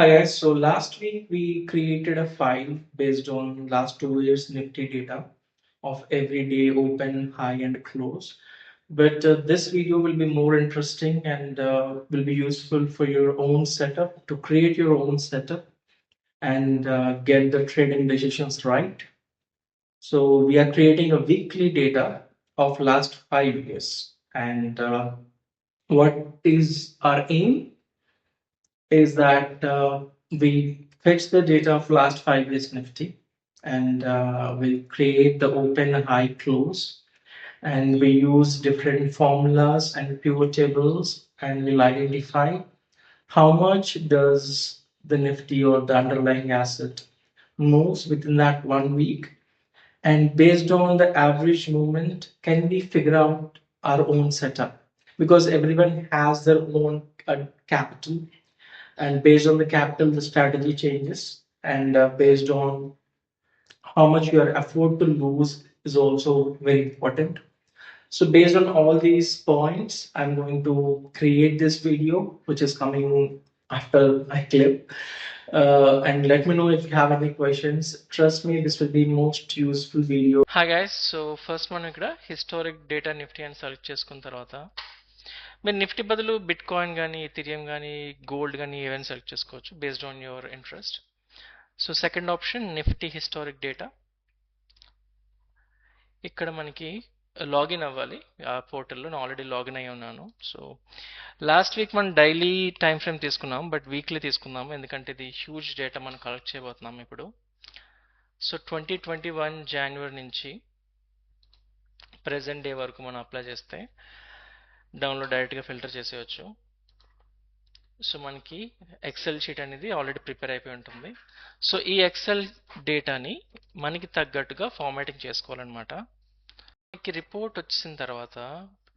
Hi guys, so last week we created a file based on last 2 years Nifty data of every day open, high and close. But this video will be more interesting and will be useful for your own setup to create your own setup and get the trading decisions right. So we are creating a weekly data of last 5 years and what is our aim is that we fetch the data of last 5 years Nifty and we create the open, high, close, and we use different formulas and pivot tables, and we'll identify how much does the Nifty or the underlying asset moves within that 1 week, and based on the average movement, can we figure out our own setup because everyone has their own capital, and based on the capital the strategy changes, and based on how much you are afford to lose is also very important. So based on all these points I'm going to create this video which is coming after my clip, and let me know if you have any questions. Trust me, this will be most useful video. Hi guys, so first మనం ఇక్కడ historic data Nifty అని select చేసుకున్న తర్వాత మీరు Nifty బదులు bit coin కానీ Ethereum కానీ gold కానీ ఏవైనా సెలెక్ట్ చేసుకోవచ్చు based on your interest. So second option Nifty historic data. ఇక్కడ మనకి లాగిన్ అవ్వాలి ఆ పోర్టల్లో. నేను ఆల్రెడీ లాగిన్ అయి ఉన్నాను. సో లాస్ట్ వీక్ మనం డైలీ టైం ఫ్రేమ్ తీసుకున్నాం, బట్ వీక్లీ తీసుకుందాము ఎందుకంటే ఇది హ్యూజ్ డేటా మనం కలెక్ట్ చేయబోతున్నాం ఇప్పుడు. సో 2021 జనవరి నుంచి ప్రెజెంట్ డే వరకు మనం అప్లై చేస్తే డౌన్లోడ్ డైరెక్ట్గా ఫిల్టర్ చేసేయచ్చు. సో మనకి ఎక్సెల్ షీట్ అనేది ఆల్రెడీ ప్రిపేర్ అయిపోయి ఉంటుంది. సో ఈ ఎక్సెల్ డేటాని మనకి తగ్గట్టుగా ఫార్మాటింగ్ చేసుకోవాలన్నమాట. మనకి రిపోర్ట్ వచ్చిన తర్వాత,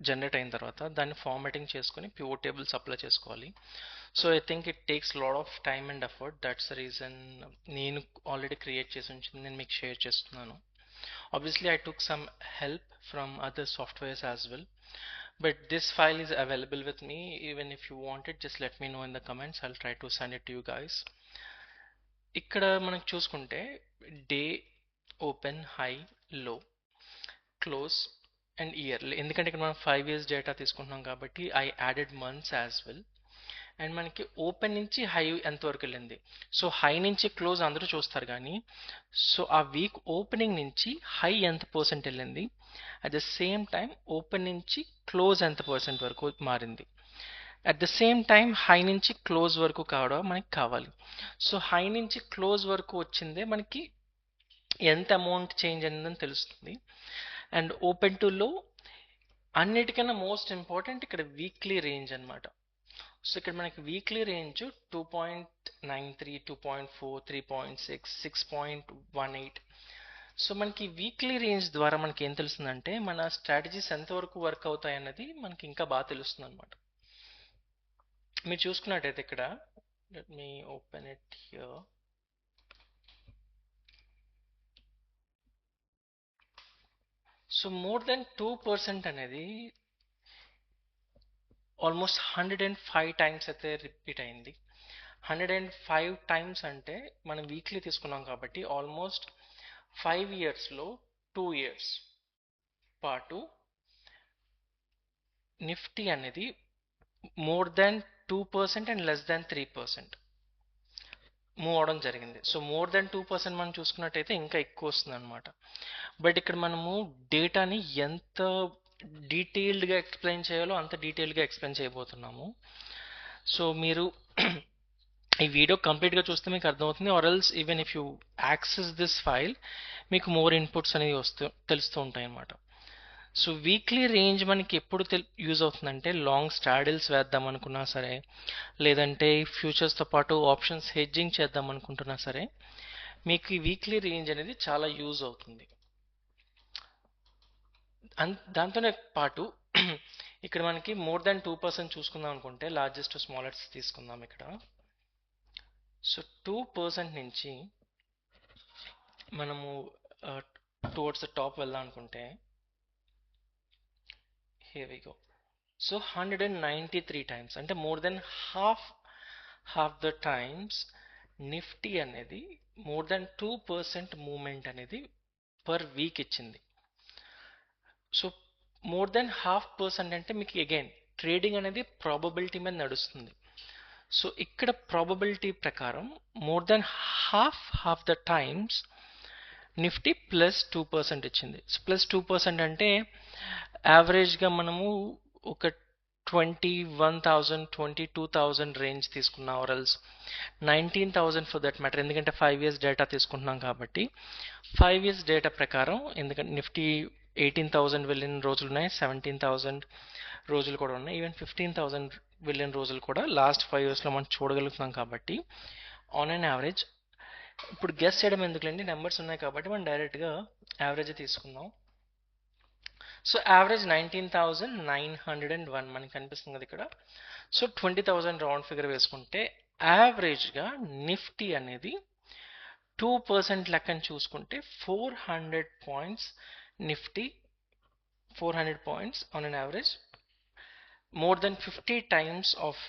జనరేట్ అయిన తర్వాత దాన్ని ఫార్మాటింగ్ చేసుకొని పివోట్ టేబుల్స్ అప్లై చేసుకోవాలి. So I think it takes lot of time and effort. That's the reason నేను ఆల్రెడీ క్రియేట్ చేసి ఉంచింది నేను మీకు షేర్ చేస్తున్నాను. Obviously, I took some help from other softwares as well, but this file is available with me. Even if you want it, just let me know in the comments. I'll try to send it to you guys. ఇక్కడ మనకు చూసుకుంటే day, open, high, లో, close and year. ఎందుకంటే ఇక్కడ మనం 5 years data తీసుకుంటున్నాం కాబట్టి I added months as well. And మనకి ఓపెన్ నుంచి హై ఎంతవరకు వెళ్ళింది. సో హై నుంచి క్లోజ్ అందరూ చూస్తారు కానీ సో ఆ వీక్ ఓపెనింగ్ నుంచి హై ఎంత పర్సెంట్ వెళ్ళింది, at the same time open నుంచి క్లోజ్ ఎంత పర్సెంట్ వరకు మారింది, at the same time high నుంచి క్లోజ్ వరకు కావడం మనకి కావాలి. సో హై నుంచి క్లోజ్ వరకు వచ్చిందే మనకి ఎంత అమౌంట్ చేంజ్ అయిందని తెలుస్తుంది. అండ్ ఓపెన్ టు లో అన్నిటికన్నా మోస్ట్ ఇంపార్టెంట్ ఇక్కడ వీక్లీ రేంజ్ అనమాట. సో ఇక్కడ మనకి వీక్లీ రేంజ్ 2.93, 2.4, 3.6, 6.18. సో మనకి వీక్లీ రేంజ్ ద్వారా మనకి ఏం తెలుస్తుందంటే మన స్ట్రాటజీస్ ఎంతవరకు వర్క్ అవుతాయి అన్నది మనకి ఇంకా బాగా తెలుస్తుంది అనమాట. మీరు చూసుకున్నట్టయితే ఇక్కడ let me open it here. So more then 2% అనేది ఆల్మోస్ట్ 105 టైమ్స్ అయితే రిపీట్ అయింది. 105 టైమ్స్ అంటే మనం వీక్లీ తీసుకున్నాం కాబట్టి ఆల్మోస్ట్ 5 yearsలో 2 years పాటు నిఫ్టీ అనేది more than 2% and less than 3% move అవడం జరిగింది. సో మోర్ దాన్ 2% మనం చూసుకున్నట్టయితే ఇంకా ఎక్కువ వస్తుంది అనమాట. బట్ ఇక్కడ మనము డేటాని ఎంత డీటెయిల్డ్గా ఎక్స్ప్లెయిన్ చేయాలో అంత డీటెయిల్డ్గా ఎక్స్ప్లెయిన్ చేయబోతున్నాము. సో మీరు ఈ వీడియో కంప్లీట్గా చూస్తే మీకు అర్థమవుతుంది. Or else even if you access this file మీకు మోర్ ఇన్పుట్స్ అనేవి తెలుస్తూ ఉంటాయి అన్నమాట. సో వీక్లీ రేంజ్ మనకి ఎప్పుడు యూజ్ అవుతుందంటే లాంగ్ స్ట్రాడిల్స్ వేద్దాం అనుకున్నా సరే, లేదంటే ఫ్యూచర్స్తో పాటు ఆప్షన్స్ హెడ్జింగ్ చేద్దాం అనుకుంటున్నా సరే మీకు ఈ వీక్లీ రేంజ్ అనేది చాలా యూజ్ అవుతుంది. దాంతోనే పాటు ఇక్కడ మనకి మోర్ దాన్ 2% చూసుకుందాం అనుకుంటే లార్జెస్ట్ స్మాలెస్ట్ తీసుకుందాం ఇక్కడ. సో 2% నుంచి మనము టువర్డ్స్ ద టాప్ వెళ్దాం అనుకుంటే here we go. So 193 times అంటే more than half half the times Nifty అనేది మోర్ దాన్ 2% మూమెంట్ అనేది పర్ వీక్ ఇచ్చింది. సో మోర్ దెన్ 0.5% అంటే మీకు అగైన్ ట్రేడింగ్ అనేది ప్రాబబిలిటీ మీద నడుస్తుంది. సో ఇక్కడ ప్రాబబిలిటీ ప్రకారం more than half the times Nifty +2% ఇచ్చింది. +2% అంటే యావరేజ్గా మనము ఒక 21,000 22,000 రేంజ్ తీసుకున్నాం, ఆర్ఎల్స్ 19,000 ఫర్ దట్ మ్యాటర్. ఎందుకంటే 5 years డేటా తీసుకుంటున్నాం కాబట్టి 5 years డేటా ప్రకారం, ఎందుకంటే నిఫ్టీ 18,000 వెళ్ళిన రోజులు ఉన్నాయి, 17,000 రోజులు కూడా ఉన్నాయి, ఈవెన్ 15,000 వెళ్ళిన రోజులు కూడా లాస్ట్ 5 yearsలో మనం చూడగలుగుతున్నాం. కాబట్టి ఆన్ అన్ యావరేజ్, ఇప్పుడు గెస్ చేయడం ఎందుకులేండి, నెంబర్స్ ఉన్నాయి కాబట్టి మనం డైరెక్ట్గా యావరేజ్ తీసుకుందాం. సో యావరేజ్ 19,901 మనకి కనిపిస్తుంది కదా ఇక్కడ. సో 20,000 రౌండ్ ఫిగర్ వేసుకుంటే యావరేజ్గా నిఫ్టీ అనేది 2% లెక్కని చూసుకుంటే 400 points, Nifty 400 points on an average more than 50 times of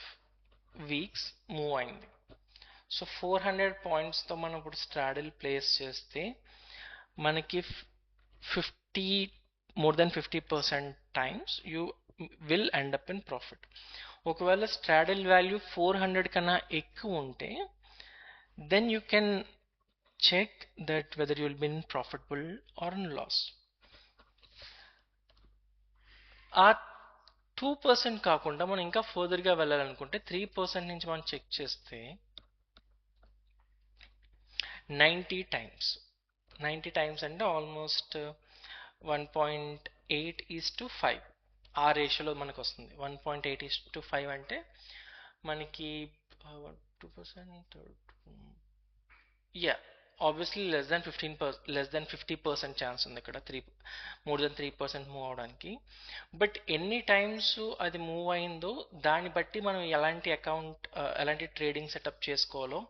weeks move అయింది. సో 400 పాయింట్స్తో మనం ఇప్పుడు స్ట్రాడిల్ ప్లేస్ చేస్తే మనకి 50 more than 50% times you will end up in profit. ఒకవేళ స్ట్రాడిల్ వాల్యూ 400 కన్నా ఎక్కువ ఉంటే then you can check that whether you will be in profitable or in loss. ఆ 2% కాకుండా మనం ఇంకా ఫర్దర్గా వెళ్ళాలనుకుంటే 3% నుంచి మనం చెక్ చేస్తే 90 టైమ్స్ అంటే ఆల్మోస్ట్ 1.8:5 ఆ రేషియోలో మనకు వస్తుంది. 1.8:5 అంటే మనకి 2%, ఆబ్వియస్లీ లెస్ దెన్ 50% ఛాన్స్ ఉంది ఇక్కడ, మోర్ దెన్ 3% మూవ్ అవడానికి. బట్ ఎన్ని టైమ్స్ అది మూవ్ అయిందో దాన్ని బట్టి మనం ఎలాంటి ట్రేడింగ్ సెటప్ చేసుకోవాలో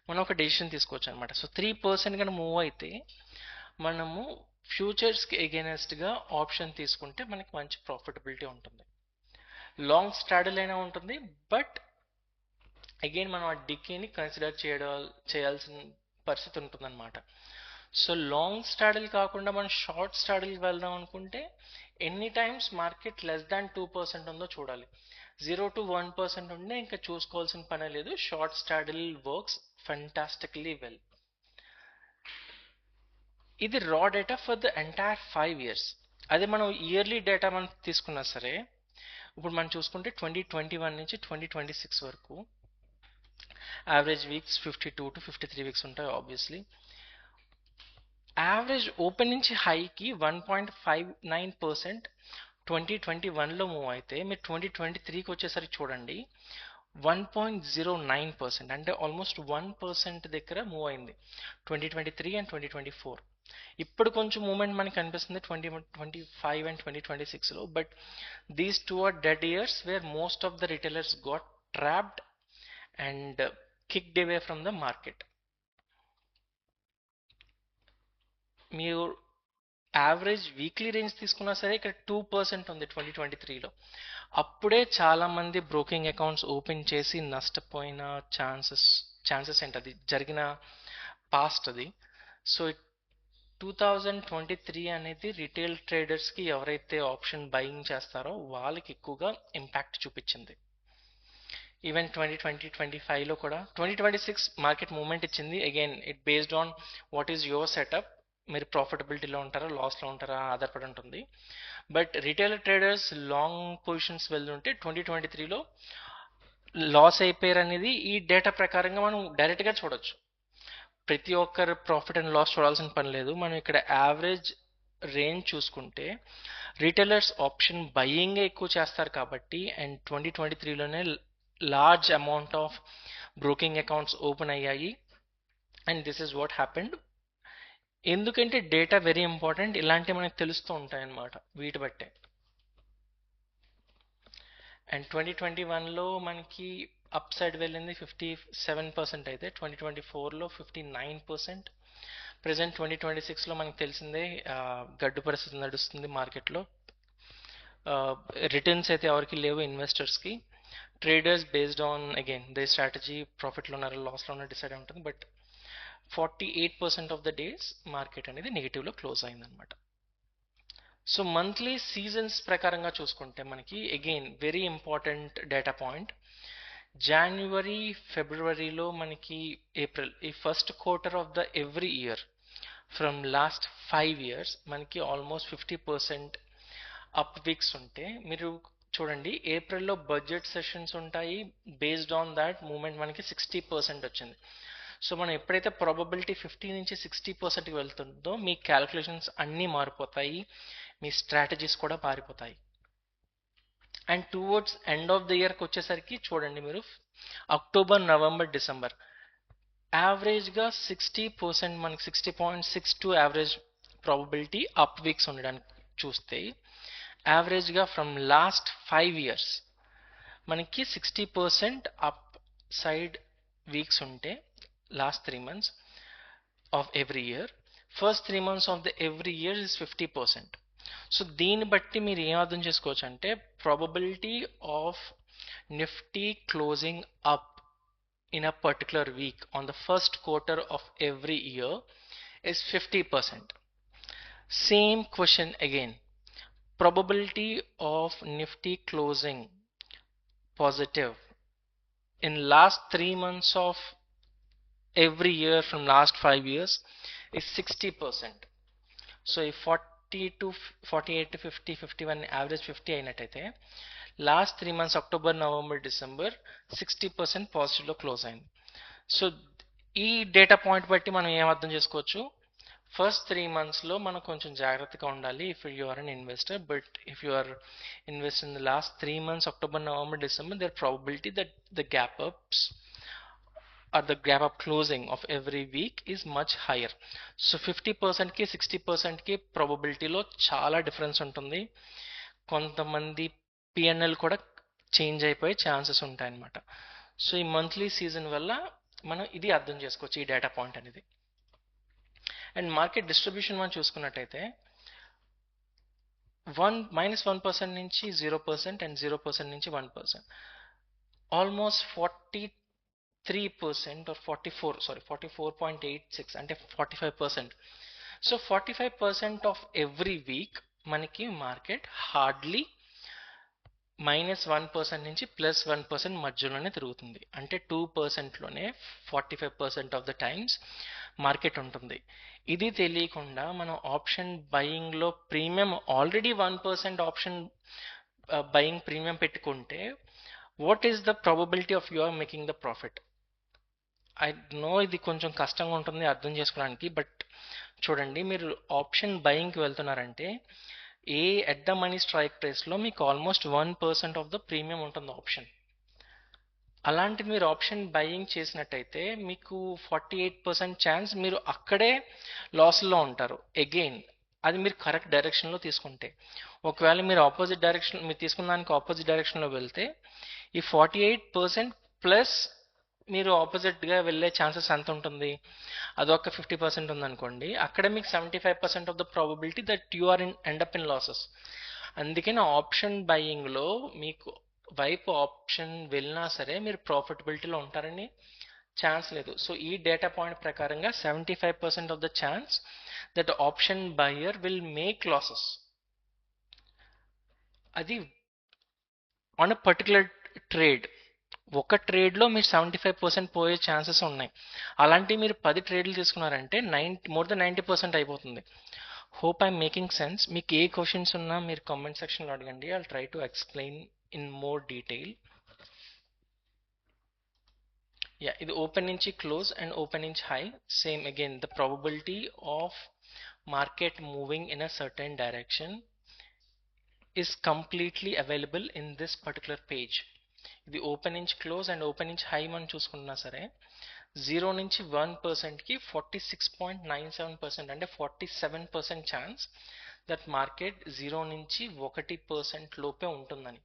మనం ఒక డెసిషన్ తీసుకోవచ్చు అనమాట. సో 3% కన్నా మూవ్ అయితే మనము ఫ్యూచర్స్కి ఎగెనెస్ట్గా ఆప్షన్ తీసుకుంటే మనకి మంచి ప్రాఫిటబిలిటీ ఉంటుంది. లాంగ్ స్ట్రాడిల్ అయినా ఉంటుంది, బట్ అగైన్ మనం ఆ డికేని కన్సిడర్ చేయాల్సిన పరిస్థితి ఉంటుంది అనమాట. సో లాంగ్ స్ట్రాడిల్ కాకుండా మనం షార్ట్ స్ట్రాడిల్కి వెళ్దాం అనుకుంటే ఎన్ని టైమ్స్ మార్కెట్ లెస్ దాన్ 2% ఉందో చూడాలి. 0 to 1% ఉంటే ఇంకా చూసుకోవాల్సిన పనే లేదు. Short straddle works fantastically well. ఇది raw data for the entire 5 years. అదే మనం ఇయర్లీ డేటా మనం తీసుకున్నా సరే, ఇప్పుడు మనం చూసుకుంటే 2021 నుంచి 2026 వరకు యావరేజ్ వీక్స్ 52 to 53 వీక్స్ ఉంటాయి. ఆబ్వియస్లీ యావరేజ్ ఓపెన్ నుంచి హైకి 1.59% 2021లో మూవ్ అయితే మీరు 2023కి వచ్చేసరికి చూడండి 1.09%, అంటే ఆల్మోస్ట్ 1% దగ్గర మూవ్ అయింది 2023 అండ్ 2024. ఇప్పుడు కొంచెం మూమెంట్ మనకి కనిపిస్తుంది 2025 అండ్ 2026లో. But these 2 are dead years where most of the retailers got trapped and kicked away from the market. మీరు యావరేజ్ వీక్లీ రేంజ్ తీసుకున్నా సరే ఇక్కడ 2% ఉంది 2023లో. అప్పుడే చాలా మంది బ్రోకింగ్ అకౌంట్స్ ఓపెన్ చేసి నష్టపోయిన ఛాన్సెస్ ఏంటది జరిగిన పాస్ట్ అది. సో 2023 అనేది రిటైల్ ట్రేడర్స్కి ఎవరైతే ఆప్షన్ బయింగ్ చేస్తారో వాళ్ళకి ఎక్కువగా ఇంపాక్ట్ చూపించింది. ఈవెన్ 2025లో కూడా 2026 మార్కెట్ మూవ్మెంట్ ఇచ్చింది. Again it based on what is your setup, మీరు ప్రాఫిటబిలిటీలో ఉంటారా లాస్లో ఉంటారా ఆధారపడి ఉంటుంది. But retail traders long positions వెళ్తుంటే 2023లో లాస్ అయిపోయారు అనేది ఈ డేటా ప్రకారంగా మనం డైరెక్ట్గా చూడొచ్చు. ప్రతి ఒక్కరు ప్రాఫిట్ అండ్ లాస్ చూడాల్సిన పని లేదు. మనం ఇక్కడ యావరేజ్ రేంజ్ చూసుకుంటే రిటైలర్స్ ఆప్షన్ బయింగే ఎక్కువ చేస్తారు కాబట్టి, అండ్ 2023లోనే large amount of broking accounts open అయ్యాయి. And this is what happened. ఎందుకంటే డేటా వెరీ ఇంపార్టెంట్, ఇలాంటివి మనకు తెలుస్తూ ఉంటాయన్నమాట వీటి బట్టే. అండ్ 2021లో మనకి అప్ సైడ్ వెళ్ళింది 57% అయితే 2024లో 59%. ప్రజెంట్ 2026లో మనకు తెలిసిందే గడ్డు పరిస్థితి నడుస్తుంది మార్కెట్లో. రిటర్న్స్ అయితే ఎవరికి లేవు ఇన్వెస్టర్స్కి. Traders based on again they strategy ప్రాఫిట్లో ఉన్నారో లాస్లో ఉన్నారో డిసైడ్ ఉంటుంది. But 48% of the days market అనేది నెగిటివ్లో క్లోజ్ అయిందనమాట. సో మంత్లీ సీజన్స్ ప్రకారంగా చూసుకుంటే మనకి again very important data point, జనవరి ఫిబ్రవరిలో మనకి ఏప్రిల్ ఈ first quarter of the every year from last 5 years మనకి ఆల్మోస్ట్ 50% అప్ వీక్స్ ఉంటే, మీరు చూడండి ఏప్రిల్లో బడ్జెట్ సెషన్స్ ఉంటాయి, బేస్డ్ ఆన్ దాట్ మూమెంట్ మనకి 60% వచ్చింది. సో మనం ఎప్పుడైతే ప్రాబబిలిటీ 50 నుంచి 60%కి వెళ్తుందో మీ క్యాలిక్యులేషన్స్ అన్నీ మారిపోతాయి, మీ స్ట్రాటజీస్ కూడా మారిపోతాయి. And towards end of the ఇయర్కి వచ్చేసరికి చూడండి మీరు అక్టోబర్ నవంబర్ డిసెంబర్ యావరేజ్గా 60% మనకి 60.62 యావరేజ్ ప్రాబబిలిటీ అప్ వీక్స్ ఉండడానికి చూస్తే, యావరేజ్గా ఫ్రమ్ లాస్ట్ 5 years మనకి 60% అప్ సైడ్ వీక్స్ ఉంటే last 3 months of every year, first 3 months of the every year is 50%. So దీన్ని బట్టి మీరు ఏం అర్థం చేసుకోవచ్చు అంటే probability of Nifty closing up in a particular week on the first quarter of every year is 50%. Same question again. Probability of Nifty closing positive in last 3 months of every year from last 5 years is 60%. So if 40 to 48 to 50, 51 average 50 అయినట్టయితే last 3 months October November December 60% పాజిటివ్లో close అయింది. So ఈ data point బట్టి మనం ఏం అర్థం చేసుకోవచ్చు, first 3 monthsలో మనం కొంచెం జాగ్రత్తగా ఉండాలి if you are an investor. But if you are invest in the last 3 months October November December, there probability that the gap ups are the gap up closing of every week is much higher. So 50%కి 60%కి ప్రాబబిలిటీలో చాలా difference ఉంటుంది. కొంతమంది PNL కూడా change అయిపోయే chances ఉంటాయన్నమాట. So ఈ మంత్లీ సీజన్ వల్ల మనం ఇది అర్థం చేసుకోవచ్చు, ఈ డేటా పాయింట్ అనేది. అండ్ మార్కెట్ డిస్ట్రిబ్యూషన్ మనం చూసుకున్నట్టయితే -1% నుంచి 0% అండ్ 0% నుంచి 1%, ఆల్మోస్ట్ 43% ఆర్ 44.86 అంటే 45%. సో 45% ఆఫ్ ఎవ్రీ వీక్ మనకి మార్కెట్ హార్డ్లీ -1% నుంచి +1% మధ్యలోనే తిరుగుతుంది. అంటే 2%లోనే 45% ఆఫ్ ద టైమ్స్ మార్కెట్ ఉంటుంది. ఇది తెలియకుండా మనం ఆప్షన్ బయింగ్లో premium already 1% option buying premium పెట్టుకుంటే what is the probability of you are making the profit? I know ఇది కొంచెం కష్టంగా ఉంటుంది అర్థం చేసుకోవడానికి, బట్ చూడండి మీరు ఆప్షన్ బయింగ్కి వెళ్తున్నారంటే ఎట్ ద మనీ స్ట్రైక్ ప్రైస్లో మీకు ఆల్మోస్ట్ 1% ఆఫ్ ద ప్రీమియం ఉంటుంది ఆప్షన్. అలాంటిది మీరు ఆప్షన్ బయింగ్ చేసినట్టయితే మీకు 48% ఛాన్స్ మీరు అక్కడే లాస్లో ఉంటారు. అగైన్ అది మీరు కరెక్ట్ డైరెక్షన్లో తీసుకుంటే. ఒకవేళ మీరు ఆపోజిట్ డైరెక్షన్, మీరు తీసుకున్న దానికి ఆపోజిట్ డైరెక్షన్లో వెళ్తే ఈ 48% ప్లస్ మీరు ఆపోజిట్గా వెళ్ళే ఛాన్సెస్ ఎంత ఉంటుంది, అదొక 50% ఉందనుకోండి, అక్కడ మీకు 75% of the probability that you are end up in losses. అందుకని ఆప్షన్ బయింగ్లో మీకు వైపు ఆప్షన్ వెళ్ళినా సరే మీరు ప్రాఫిటబిలిటీలో ఉంటారని ఛాన్స్ లేదు. సో ఈ డేటా పాయింట్ ప్రకారంగా 75% of the chance that option buyer will make losses. అది ఆన్ అ పర్టికులర్ ట్రేడ్, ఒక ట్రేడ్లో మీరు 75% పోయే ఛాన్సెస్ ఉన్నాయి. అలాంటివి మీరు 10 ట్రేడ్లు తీసుకున్నారంటే మోర్ దెన్ 90% అయిపోతుంది. Hope I'm making sense. మీకు ఏ క్వశ్చన్స్ ఉన్నా మీరు కామెంట్ సెక్షన్లో అడగండి, I'll try to explain in more detail. ఇది ఓపెన్ నుంచి క్లోజ్ అండ్ ఓపెన్ నుంచి high. Same again the probability of market moving in a certain direction is completely available in this particular page. ఇది open నుంచి close and open నుంచి high మనం చూసుకున్నా సరే 0 నుంచి 1%కి 46.97% అంటే 47% ఛాన్స్ దట్ మార్కెట్ 0 నుంచి 1% లోపే ఉంటుందని.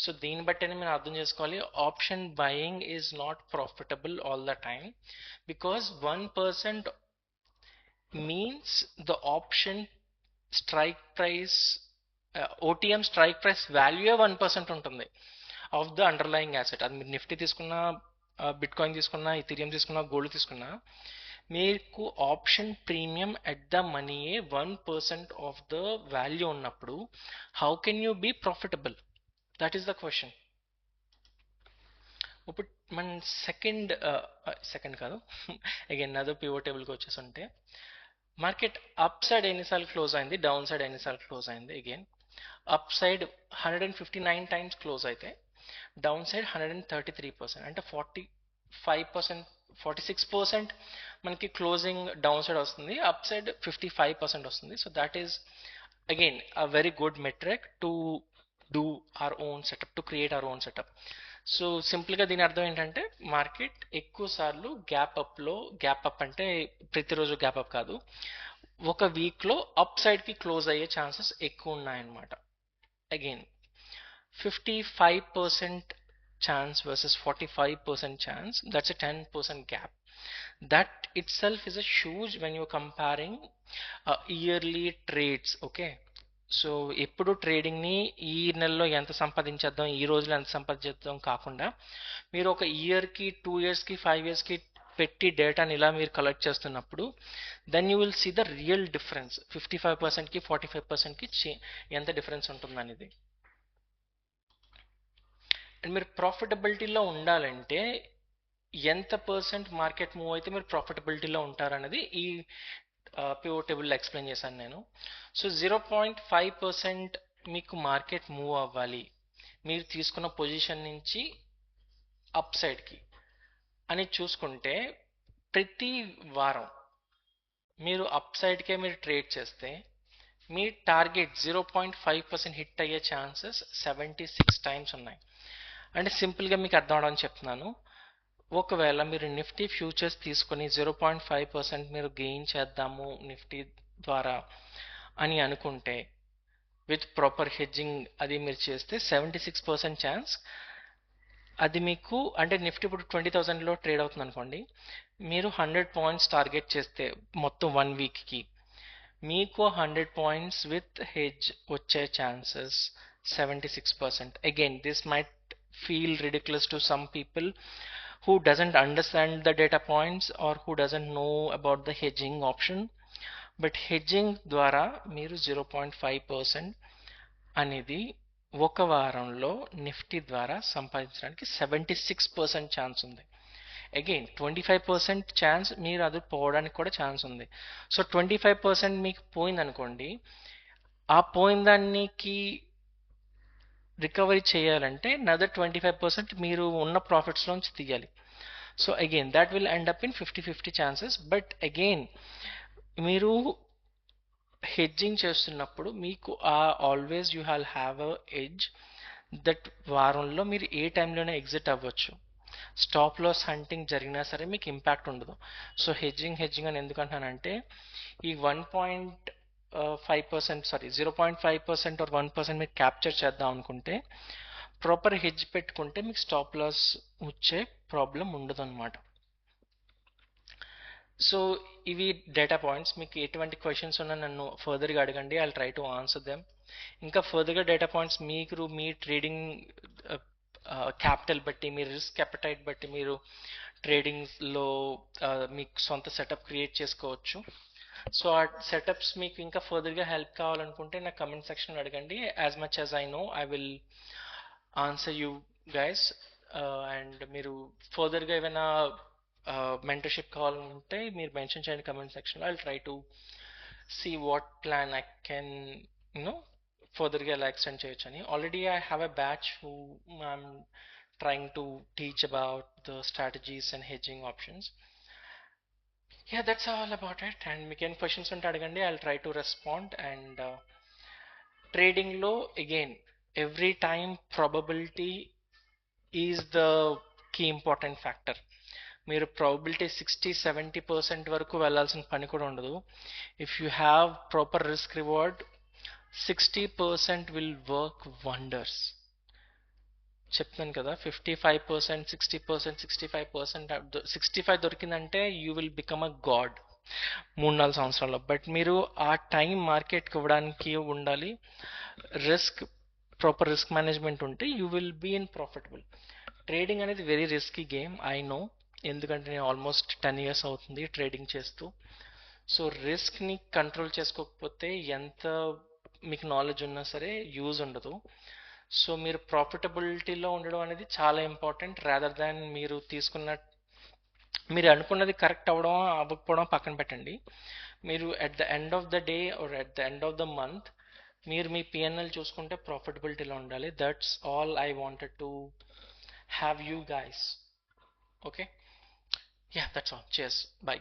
సో దీన్ని బట్టి మీరు అర్థం చేసుకోవాలి, option buying is not profitable all the time because 1% means the option strike price OTM strike price value 1% ఉంటుంది. Of the underlying asset. అది మీరు నిఫ్టీ తీసుకున్నా, బిట్ కాయిన్ తీసుకున్నా, ఇథీరియం తీసుకున్నా, గోల్డ్ తీసుకున్నా, మీకు ఆప్షన్ ప్రీమియం ఎట్ ద మనీయే 1% of the value ఉన్నప్పుడు how can you be profitable? That is the question. ఇప్పుడు మన సెకండ్ కాదు అగైన్ అదో పివోట్ టేబుల్కి వచ్చేసి ఉంటే, మార్కెట్ అప్ సైడ్ ఎన్నిసార్లు క్లోజ్ అయింది, డౌన్ సైడ్ ఎన్నిసార్లు క్లోజ్ అయింది. Again up side 159 times close అయితే, డౌన్ సైడ్ 133%, అంటే 45%, 46% మనకి క్లోజింగ్ డౌన్ సైడ్ వస్తుంది, అప్ సైడ్ 55% వస్తుంది. So that is again a very good metric to do our own setup, to create our own setup. So సింపుల్గా దీని అర్థం ఏంటంటే, market ఎక్కువ సార్లు గ్యాప్ అప్ అంటే ప్రతిరోజు గ్యాప్ అప్ కాదు, ఒక వీక్లో అప్ సైడ్కి క్లోజ్ అయ్యే ఛాన్సెస్ ఎక్కువ ఉన్నాయన్నమాట. Again 55% chance versus 45% chance, that's a 10% gap. That itself is a huge when you're comparing yearly trades. Okay, so ఎప్పుడు ట్రేడింగ్ని ఈ నెలలో ఎంత సంపాదించేద్దాం, ఈ రోజులో ఎంత సంపాదించేద్దాం కాకుండా, మీరు ఒక ఇయర్కి, 2 ఇయర్స్కి, 5 ఇయర్స్కి పెట్టి డేటాని ఇలా మీరు కలెక్ట్ చేస్తున్నప్పుడు, then you will see the real difference. 55%కి 45%కి ఎంత డిఫరెన్స్ ఉంటుంది అనేది. అండ్ మీరు ప్రాఫిటబిలిటీలో ఉండాలంటే ఎంత పర్సెంట్ మార్కెట్ మూవ్ అయితే మీరు ప్రాఫిటబిలిటీలో ఉంటారనేది ఈ పివోట్ టేబుల్లో ఎక్స్ప్లెయిన్ చేశాను నేను. సో 0.5% మీకు మార్కెట్ మూవ్ అవ్వాలి మీరు తీసుకున్న పొజిషన్ నుంచి అప్ సైడ్కి అని చూసుకుంటే, ప్రతి వారం మీరు అప్ సైడ్కే మీరు ట్రేడ్ చేస్తే మీ టార్గెట్ 0.5% హిట్ అయ్యే ఛాన్సెస్ 76 టైమ్స్ ఉన్నాయి. అంటే సింపుల్గా మీకు అర్థం అవడానికి చెప్తున్నాను, ఒకవేళ మీరు నిఫ్టీ ఫ్యూచర్స్ తీసుకొని 0.5% మీరు గెయిన్ చేద్దాము నిఫ్టీ ద్వారా అని అనుకుంటే, విత్ ప్రాపర్ హెడ్జింగ్ అది మీరు చేస్తే 76% ఛాన్స్ అది మీకు, అంటే నిఫ్టీ ఇప్పుడు 20,000లో ట్రేడ్ అవుతుంది అనుకోండి, మీరు 100 పాయింట్స్ టార్గెట్ చేస్తే మొత్తం 1 వీక్కి మీకు 100 పాయింట్స్ విత్ హెడ్జ్ వచ్చే chances 76%. Again, this might feel ridiculous to some people who doesn't understand the data points or who doesn't know about the hedging option. But hedging ద్వారా మీరు 0.5% అనేది ఒక వారంలో నిఫ్టీ ద్వారా సంపాదించడానికి 76% ఛాన్స్ ఉంది. అగైన్ 25% ఛాన్స్ మీరు అది పోవడానికి కూడా ఛాన్స్ ఉంది. సో 25% మీకు పోయిందనుకోండి, ఆ పోయిన దానికి రికవరీ చేయాలంటే నదర్ 25% మీరు ఉన్న ప్రాఫిట్స్లోంచి తీయాలి. So again that will end up in 50-50 chances. But again మీరు హెడ్జింగ్ చేస్తున్నప్పుడు మీకు always you have a edge that వారంలో మీరు ఏ టైంలోనే ఎగ్జిట్ అవ్వచ్చు. స్టాప్ లాస్ హంటింగ్ జరిగినా సరే మీకు ఇంపాక్ట్ ఉండదు. సో హెడ్జింగ్ అని ఎందుకు అంటానంటే, ఈ 0.5% ఆర్ 1% మీరు క్యాప్చర్ చేద్దాం అనుకుంటే, ప్రాపర్ హెడ్జ్ పెట్టుకుంటే మీకు స్టాప్ లాస్ వచ్చే ప్రాబ్లం ఉండదు అనమాట. సో ఇవి డేటా పాయింట్స్. మీకు ఎటువంటి క్వశ్చన్స్ ఉన్నా నన్ను ఫర్దర్గా అడగండి, I try to answer them. ఇంకా ఫర్దర్గా డేటా పాయింట్స్ మీరు మీ ట్రేడింగ్ క్యాపిటల్ బట్టి, మీ రిస్క్ అపెటైట్ బట్టి మీరు ట్రేడింగ్లో మీకు సొంత సెటప్ క్రియేట్ చేసుకోవచ్చు. సో ఆ సెటప్స్ మీకు ఇంకా ఫర్దర్గా హెల్ప్ కావాలనుకుంటే నా కమెంట్ సెక్షన్ అడగండి. As much as I know I will answer you guys. And మీరు ఫర్దర్గా ఏమైనా మెంటర్షిప్ కావాలంటే మీరు మెన్షన్ చేయండి కమెంట్ సెక్షన్లో. I try to see what plan I can further ఎలా extend చేయొచ్చని. Already I have a batch who I'm trying to teach about the strategies and hedging options. Yeah, that's all about it. And మీకు ఏం questions ఉంటే అడగండి, I'll try to respond. And trading లో again every time probability is the key important factor. మీరు probability 60-70% వరకు వెళ్ళాల్సిన పని కూడా ఉండదు. If you have proper risk reward 60% will work wonders. చెప్తాను కదా, 55%, 60%, 65%, 65 దొరికిందంటే you will become a god 3-4 సంవత్సరాల్లో. బట్ మీరు ఆ టైం మార్కెట్కి ఇవ్వడానికి ఉండాలి, రిస్క్ ప్రాపర్ రిస్క్ మేనేజ్మెంట్ ఉంటే you will be in profitable. Trading అనేది very risky game, I know, ఎందుకంటే నేను ఆల్మోస్ట్ 10 years అవుతుంది ట్రేడింగ్ చేస్తూ. సో రిస్క్ని కంట్రోల్ చేసుకోకపోతే ఎంత మీకు నాలెడ్జ్ ఉన్నా సరే యూజ్ ఉండదు. సో మీరు ప్రాఫిటబిలిటీలో ఉండడం అనేది చాలా ఇంపార్టెంట్, రాదర్ దాన్ మీరు అనుకున్నది కరెక్ట్ అవ్వడం అవ్వకపోవడం పక్కన పెట్టండి. మీరు at the end of the day or at the end of the month మీరు మీ పిఎన్ఎల్ చూసుకుంటే ప్రాఫిటబిలిటీలో ఉండాలి. That's all I wanted to have you guys. Okay, yeah, that's all. cheers, bye.